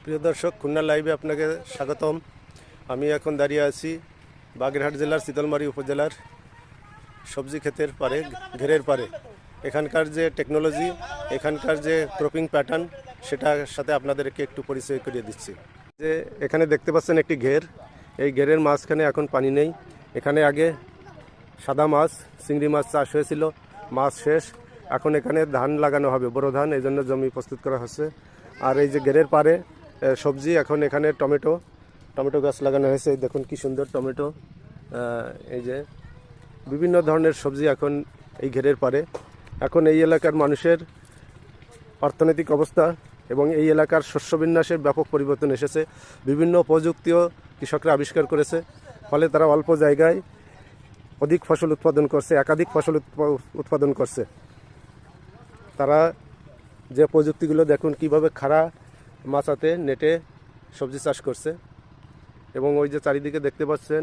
প্রিয় দর্শক, খুলনা লাইভে আপনাকে স্বাগতম। আমি এখন দাঁড়িয়ে আছি বাগেরহাট জেলার শীতলমারী উপজেলার সবজি ক্ষেতের পারে, ঘেরের পারে। এখানকার যে টেকনোলজি, এখানকার যে ক্রপিং প্যাটার্ন, সেটার সাথে আপনাদেরকে একটু পরিচয় করিয়ে দিচ্ছি। যে এখানে দেখতে পাচ্ছেন একটি ঘের, এই ঘেরের মাঝখানে এখন পানি নেই। এখানে আগে সাদা মাছ, চিংড়ি মাছ চাষ হয়েছিল, মাছ শেষ। এখন এখানে ধান লাগানো হবে, বড় ধান, এই জন্য জমি প্রস্তুত করা হচ্ছে। আর এই যে ঘেরের পারে সবজি, এখন এখানে টমেটো গাছ লাগানো হয়েছে। দেখুন কি সুন্দর টমেটো। এই যে বিভিন্ন ধরনের সবজি এখন এই ঘেরের পারে। এখন এই এলাকার মানুষের অর্থনৈতিক অবস্থা এবং এই এলাকার শস্য বিন্যাসের ব্যাপক পরিবর্তন এসেছে। বিভিন্ন প্রযুক্তিও কৃষকরা আবিষ্কার করেছে, ফলে তারা অল্প জায়গায় অধিক ফসল উৎপাদন করছে, একাধিক ফসল উৎপাদন করছে। তারা যে প্রযুক্তিগুলো দেখুন কিভাবে খাড়া মাচাতে নেটে সবজি চাষ করছে। এবং ওই যে চারিদিকে দেখতে পাচ্ছেন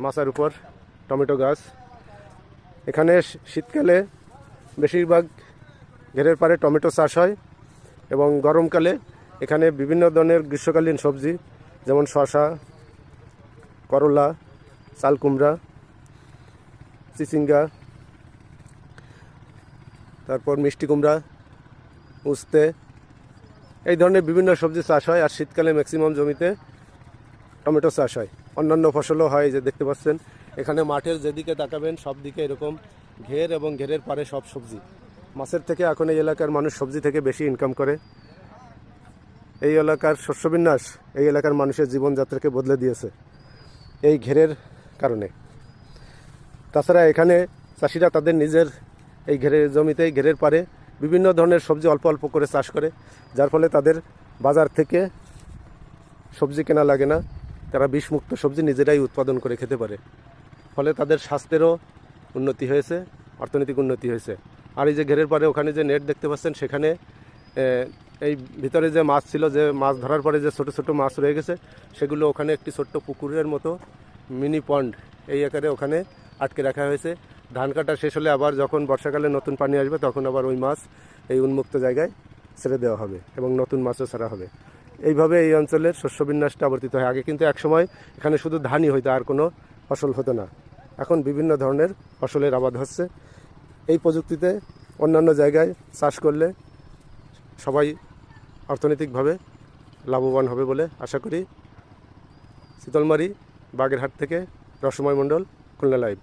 মাচার উপর টমেটো গাছ। এখানে শীতকালে বেশিরভাগ ঘেরের পারে টমেটো চাষ হয় এবং গরমকালে এখানে বিভিন্ন ধরনের গ্রীষ্মকালীন সবজি, যেমন শসা, করলা, চাল কুমড়া, চিচিঙ্গা, তারপর মিষ্টি কুমড়া, উস্তে, এই ধরনের বিভিন্ন সবজি চাষ হয়। আর শীতকালে ম্যাক্সিমাম জমিতে টমেটো চাষ হয়, অন্যান্য ফসলও হয়। যে দেখতে পাচ্ছেন এখানে মাঠের যেদিকে তাকাবেন সব দিকে এরকম ঘের এবং ঘেরের পারে সব সবজি। মাছের থেকে এখন এই এলাকার মানুষ সবজি থেকে বেশি ইনকাম করে। এই এলাকার শস্যবিন্যাস এই এলাকার মানুষের জীবনযাত্রাকে বদলে দিয়েছে এই ঘেরের কারণে। তাছাড়া এখানে চাষিরা তাদের নিজের এই ঘেরের জমিতে, ঘেরের পারে বিভিন্ন ধরনের সবজি অল্প অল্প করে চাষ করে, যার ফলে তাদের বাজার থেকে সবজি কেনা লাগে না। তারা বিষমুক্ত সবজি নিজেরাই উৎপাদন করে খেতে পারে, ফলে তাদের স্বাস্থ্যেরও উন্নতি হয়েছে, অর্থনৈতিক উন্নতি হয়েছে। আর এই যে ঘেরের পারে ওখানে যে নেট দেখতে পাচ্ছেন, সেখানে এই ভিতরে যে মাছ ছিল, যে মাছ ধরার পরে যে ছোট ছোট মাছ রয়ে গেছে, সেগুলো ওখানে একটি ছোট্ট পুকুরের মতো মিনি পন্ড এই আকারে ওখানে আটকে রাখা হয়েছে। ধান কাটা শেষ হলে আবার যখন বর্ষাকালে নতুন পানি আসবে, তখন আবার ওই মাছ এই উন্মুক্ত জায়গায় ছেড়ে দেওয়া হবে এবং নতুন মাছও ছাড়া হবে। এইভাবে এই অঞ্চলের শস্য বিন্যাসটা আবর্তিত হয়। আগে কিন্তু একসময় এখানে শুধু ধানই হইতো, আর কোনো ফসল হতো না। এখন বিভিন্ন ধরনের ফসলের আবাদ হচ্ছে। এই প্রযুক্তিতে অন্যান্য জায়গায় চাষ করলে সবাই অর্থনৈতিকভাবে লাভবান হবে বলে আশা করি। শীতলমারী, বাগেরহাট থেকে রসময় মণ্ডল, খুলনা লাইভ।